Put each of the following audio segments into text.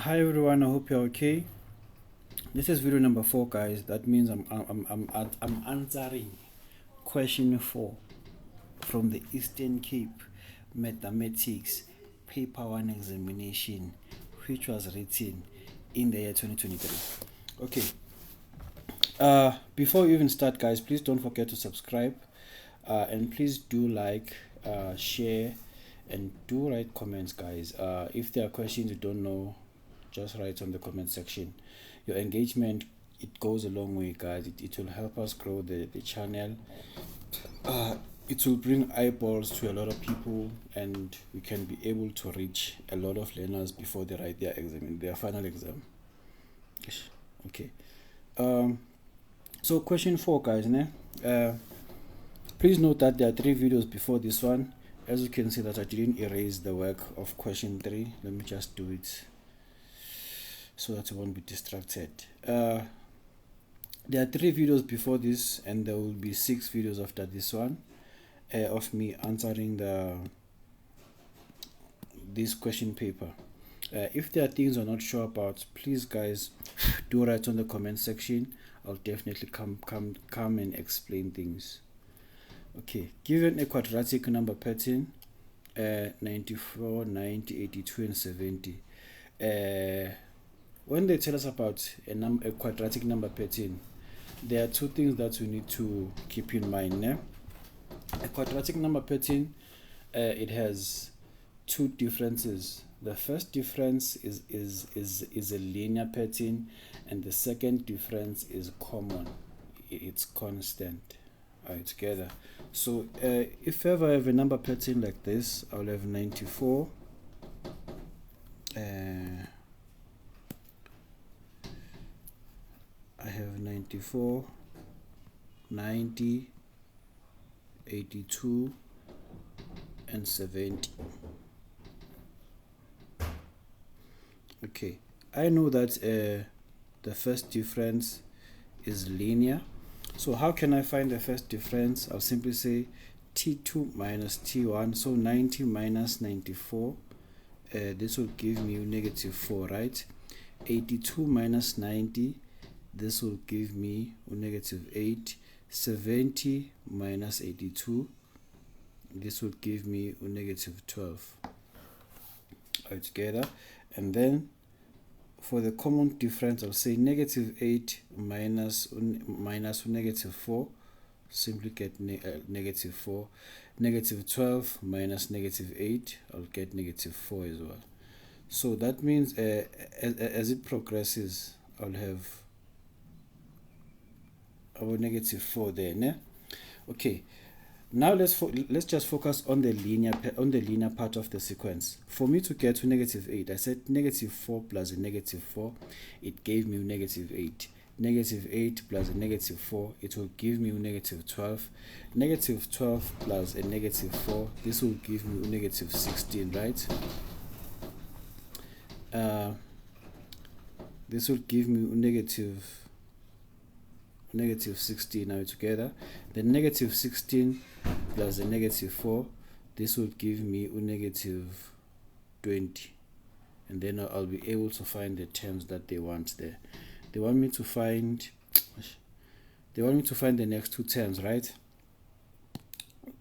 Hi everyone, I hope you're okay. This is video number 4, guys. That means I'm answering question 4 from the Eastern Cape Mathematics Paper 1 examination, which was written in the year 2023. Okay. Before we even start, guys, please don't forget to subscribe, and please do like, share, and do write comments, guys. If there are questions you don't know, just write on the comment section. Your engagement, it goes a long way, guys. It will help us grow the channel. It will bring eyeballs to a lot of people, and we can be able to reach a lot of learners before they write their exam, their final exam. Okay. So question 4, guys. Please note that there are 3 videos before this one. As you can see that I didn't erase the work of question 3. Let me just do it so that you won't be distracted. There are 3 videos before this, and there will be 6 videos after this one, of me answering this question paper. If there are things you're not sure about, please, guys, do write on the comment section. I'll definitely come and explain things. Okay, given a quadratic number pattern, 94, 90, 82, and 70. When they tell us about a quadratic number pattern, there are 2 things that we need to keep in mind. A quadratic number pattern, it has 2 differences. The first difference is a linear pattern, and the second difference is common. It's constant. Alright, together. So if ever I have a number pattern like this, I'll have 94. I have 94, 90, 82, and 70. Okay, I know that the first difference is linear. So how can I find the first difference? I'll simply say T2 minus T1. So 90 minus 94. This will give me negative 4, right? 82 minus 90. This will give me negative 8. 70 minus 82. This will give me negative 12. All together. And then for the common difference, I'll say negative 8 minus negative 4. Simply get negative 4. Negative 12 minus negative 8. I'll get negative 4 as well. So that means as it progresses, I'll have our negative 4 there. Okay. Now let's just focus on the linear part of the sequence. For me to get to negative 8, I said negative 4 plus a negative 4, it gave me negative 8. Negative 8 plus a negative 4, it will give me negative 12. Negative 12 plus a negative 4, this will give me negative 16, right? This will give me negative 16 now together. The negative 16 plus the negative 4, this will give me negative 20, and then I'll be able to find the terms that they want there. They want me to find the next 2 terms, right?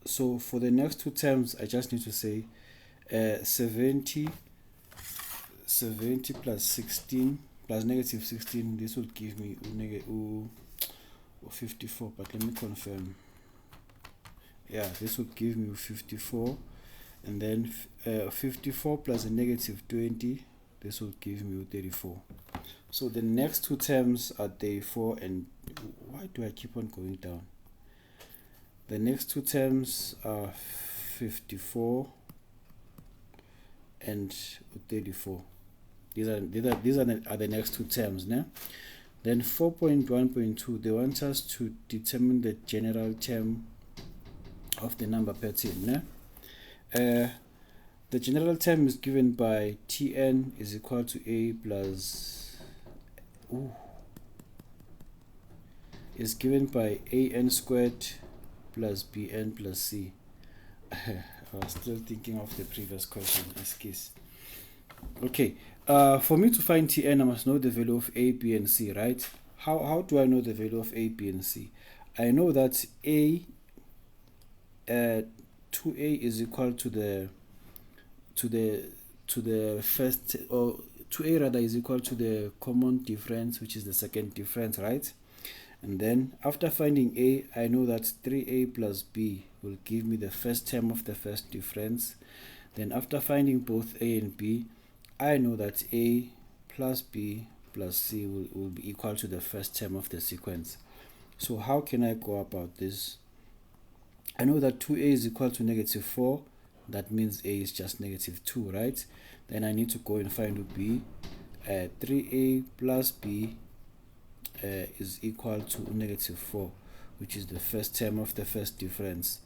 So for the next 2 terms, I just need to say 70 plus 16 plus negative 16. This will give me 54, but let me confirm. Yeah, this will give me 54, and then 54 plus a negative 20, this will give me 34. So the next 2 terms are 34, and why do I keep on going down? The next 2 terms are 54 and 34. These are the next 2 terms, né? Then 4.1.2, they want us to determine the general term of the number pattern. The general term is given by Tn is equal to A plus is given by An squared plus Bn plus C. I was still thinking of the previous question. Excuse. Okay, For me to find Tn, I must know the value of a, b, and c, right? How do I know the value of a, b, and c? I know that a 2a is equal to the first, or 2a rather is equal to the common difference, which is the second difference, right? And then after finding a, I know that 3a plus b will give me the first term of the first difference. Then after finding both a and b, I know that a plus b plus c will be equal to the first term of the sequence. So how can I go about this? I know that 2a is equal to negative 4. That means a is just negative 2, right? Then I need to go and find b. 3a plus b is equal to negative 4, which is the first term of the first difference.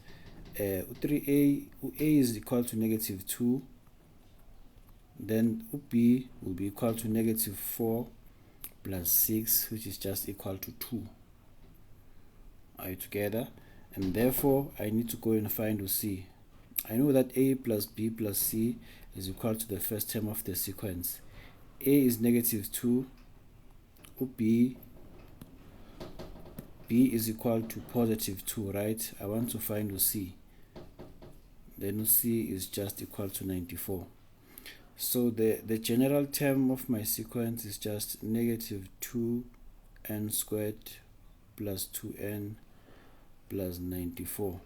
3a is equal to negative 2. Then b will be equal to negative 4 plus 6, which is just equal to 2. Are you together? And therefore I need to go and find c. I know that a plus b plus c is equal to the first term of the sequence. A is negative 2. b is equal to positive 2, right? I want to find c. Then c is just equal to 94. So the general term of my sequence is just negative 2n squared plus 2n plus 94.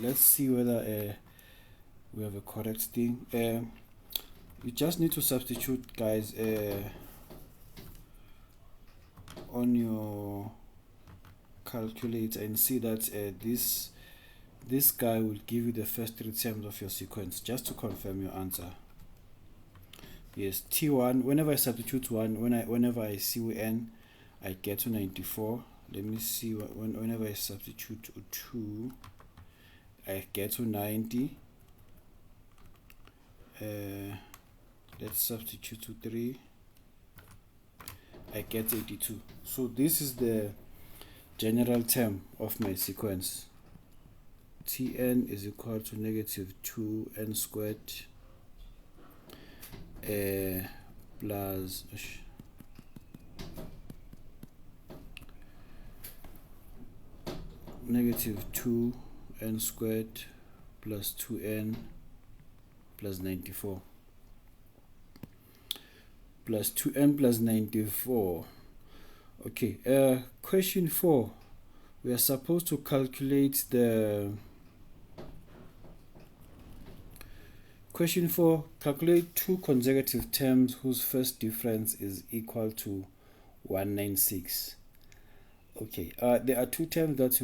Let's see whether we have a correct thing. You just need to substitute, guys, on your calculator and see that this guy will give you the first 3 terms of your sequence, just to confirm your answer. Yes, T1, whenever I substitute 1, whenever I see n, I get to 94. Let me see, whenever I substitute 2, I get to 90. Let's substitute to 3, I get 82. So this is the general term of my sequence. Tn is equal to negative 2n squared plus negative 2n squared plus 2n plus 94 plus 2n plus 94. Okay, question 4. We are supposed to calculate the question 4. Calculate 2 consecutive terms whose first difference is equal to 196. Okay, there are 2 terms that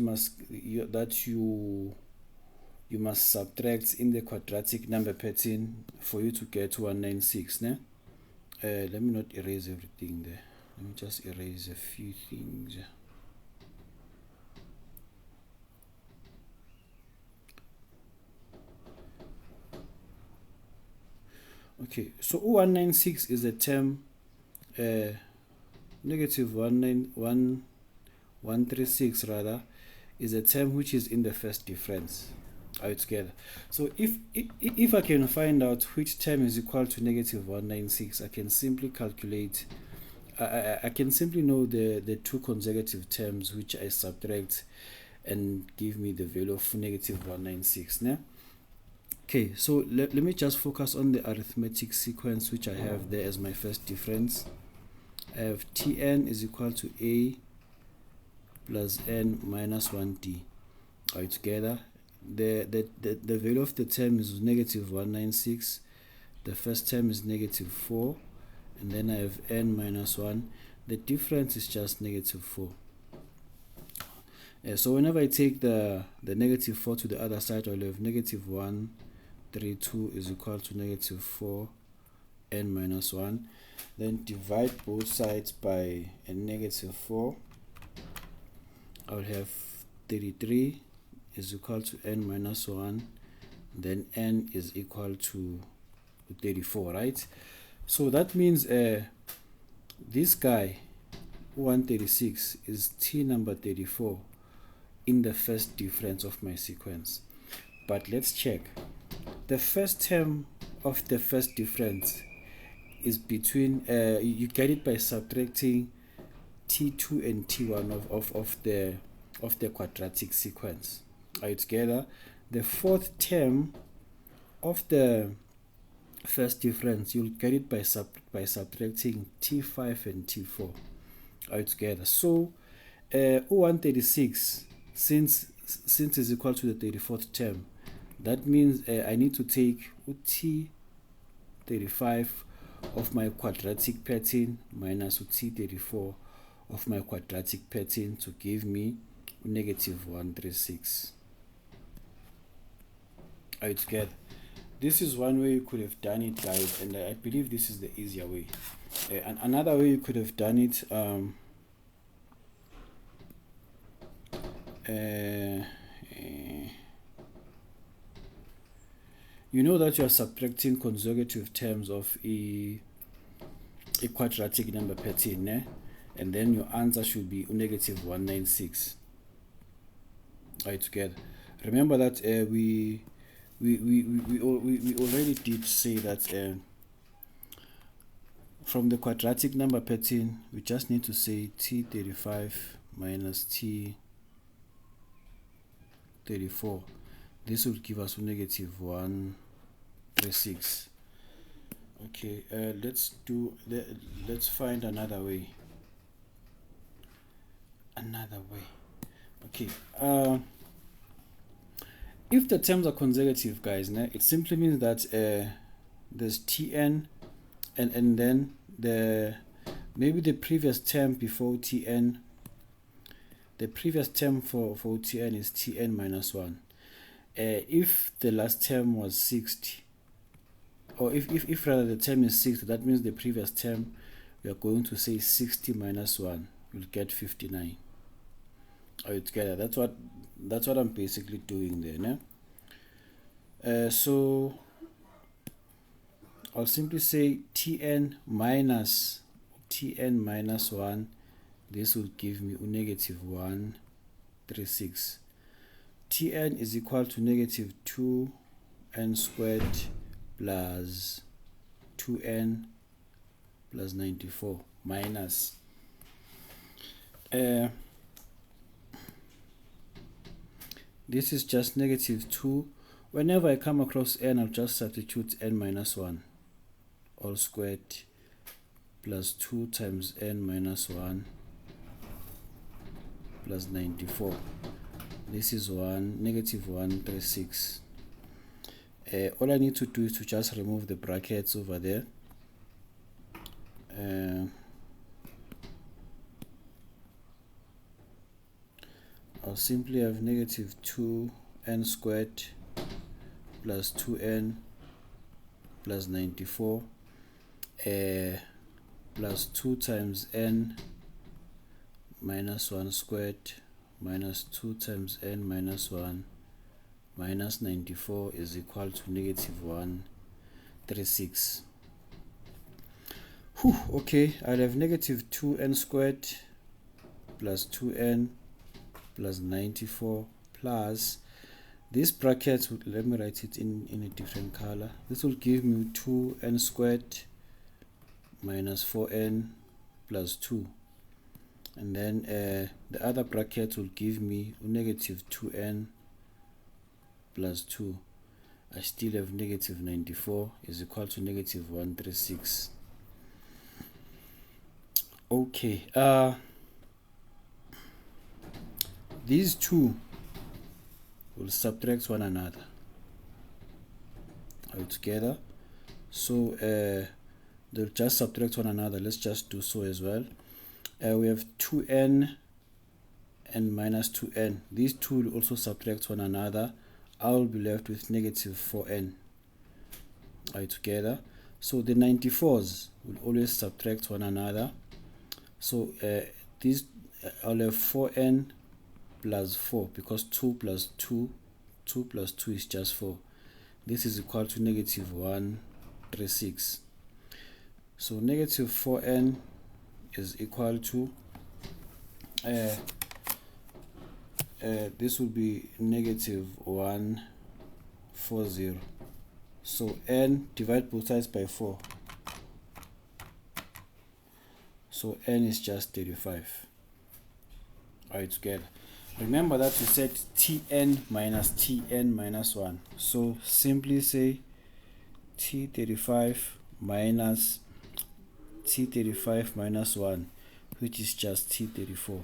you must subtract in the quadratic number pattern for you to get 196. Né? Let me not erase everything there. Let me just erase a few things. Okay, so 196 is a term, negative 136 rather, is a term which is in the first difference. Are you together? So if I can find out which term is equal to negative 196, I can simply calculate, I can simply know the 2 consecutive terms which I subtract and give me the value of negative 196. Né? Okay, so let me just focus on the arithmetic sequence which I have there as my first difference. I have Tn is equal to a plus n minus 1d. Are you together? The value of the term is negative 196. The first term is negative 4, and then I have n minus 1. The difference is just negative 4. So whenever I take the negative 4 to the other side, I'll have negative 132 is equal to negative 4 n minus 1. Then divide both sides by a negative 4. I'll have 33 is equal to n minus 1. Then n is equal to 34, right? So that means this guy 136 is T number 34 in the first difference of my sequence. But let's check. The first term of the first difference is between, you get it by subtracting T2 and T1 of the quadratic sequence. Are you together? The fourth term of the first difference, you'll get it by subtracting T5 and T4. Are you together? So 136, since is equal to the 34th term, that means I need to take T35 of my quadratic pattern minus T34 of my quadratic pattern to give me negative 136. Are you together? This is one way you could have done it, guys, and I believe this is the easier way. And another way you could have done it, you know that you are subtracting consecutive terms of a quadratic number pattern, and then your answer should be negative 196. Are you together? Remember that we already did say that from the quadratic number pattern we just need to say T35 minus T34. This will give us negative 136. Okay, let's find another way. Okay, if the terms are consecutive, guys, it simply means that there's Tn and then maybe the previous term before Tn, the previous term for Tn is Tn minus 1. If the last term was 60, or if rather the term is 60, that means the previous term, we are going to say 60 minus 1, we'll get 59. Are you together? That's what I'm basically doing there, so I'll simply say Tn minus 1. This will give me negative 136. Tn is equal to negative 2n squared plus 2n plus 94 minus this is just negative 2. Whenever I come across n, I'll just substitute n minus 1 all squared plus 2 times n minus 1 plus 94. This is negative 136. All I need to do is to just remove the brackets over there. I'll simply have negative 2n squared plus 2n plus 94 plus 2 times n minus 1 squared minus 2 times n minus 1 minus 94 is equal to negative 136. Okay, I'll have negative 2n squared plus 2n plus 94 plus this bracket, let me write it in a different color. This will give me 2n squared minus 4n plus 2, and then the other bracket will give me negative 2n plus 2. I still have negative 94 is equal to negative 136. Okay, these two will subtract one another. Are you together? So they'll just subtract one another. Let's just do so as well. We have 2n and minus 2n. These two will also subtract one another. I will be left with negative 4n. Are you together? So the 94s will always subtract one another. So these I'll have 4n plus 4, because 2 plus 2 is just 4. This is equal to negative 136. So negative 4n is equal to this will be negative 140. So n, divide both sides by 4. So n is just 35. Alright, together. Remember that we said Tn minus 1. So simply say T35 minus T35 minus 1, which is just T34.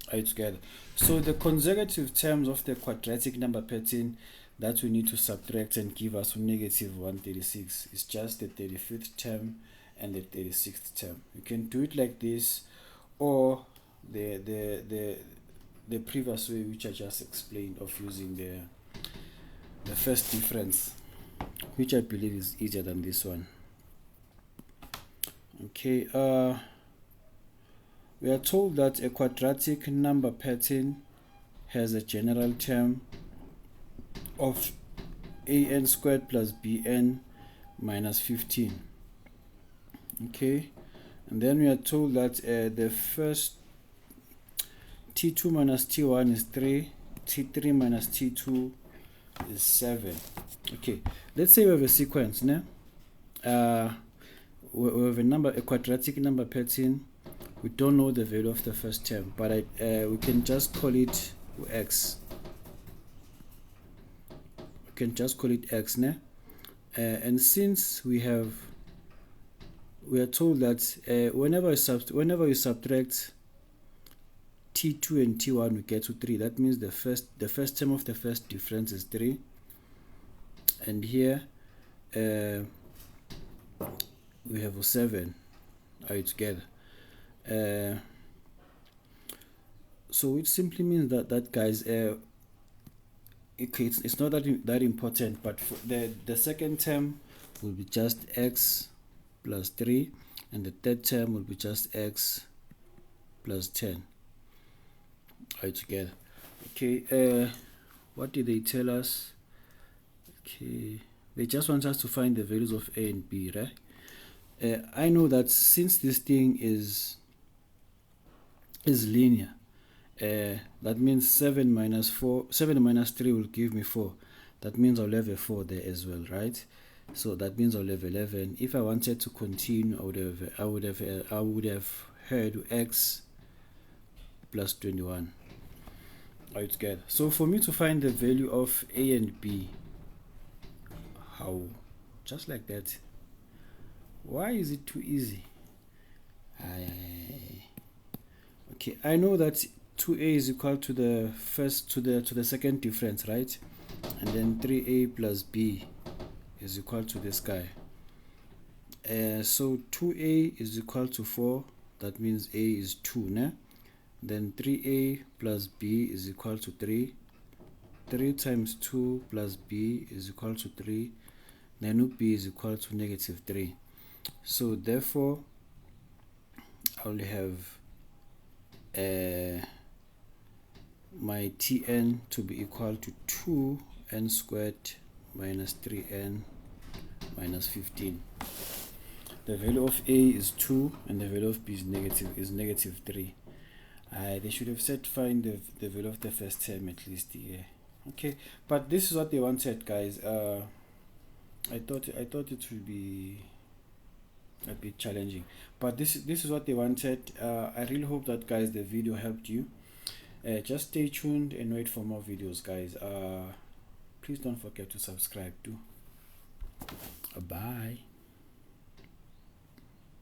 Alright, together. So the consecutive terms of the quadratic number pattern that we need to subtract and give us negative 136 is just the 35th term and the 36th term. You can do it like this, or the previous way which I just explained of using the first difference, which I believe is easier than this one. Okay, we are told that a quadratic number pattern has a general term of an squared plus bn minus 15. Okay, and then we are told that the first T2 minus T1 is 3, T3 minus T2 is 7. Okay, let's say we have a sequence, ne? We have a quadratic number pattern. We don't know the value of the first term, but we can just call it x. We can just call it x, ne? And since we are told that whenever you subtract T2 and T1, we get to 3. That means the first term of the first difference is 3, and here we have a 7. Are together? So it simply means that guys, it's not that important, but for the second term will be just x plus 3, and the third term will be just x plus 10. All together. Okay, what did they tell us? Okay, they just want us to find the values of a and b, right? I know that since this thing is linear, that means 7 minus 3 will give me 4. That means I'll have a 4 there as well, right? So that means I'll have 11. If I wanted to continue, I would have heard x plus 21. Alright, together. So for me to find the value of a and b, how? Just like that. Why is it too easy? Okay, I know that 2a is equal to the second difference, right? And then 3a plus b is equal to this guy. So 2a is equal to 4. That means a is 2, né? Then 3a plus b is equal to 3. 3 times 2 plus b is equal to 3. Then b is equal to negative 3. So therefore, I'll have my Tn to be equal to 2n squared minus 3n minus 15. The value of a is 2 and the value of b is negative 3. They should have said find the value of the first term at least here. Okay, but this is what they wanted, guys. I thought it would be a bit challenging, but this is what they wanted. I really hope that, guys, the video helped you. Just stay tuned and wait for more videos, guys. Please don't forget to subscribe too. Bye.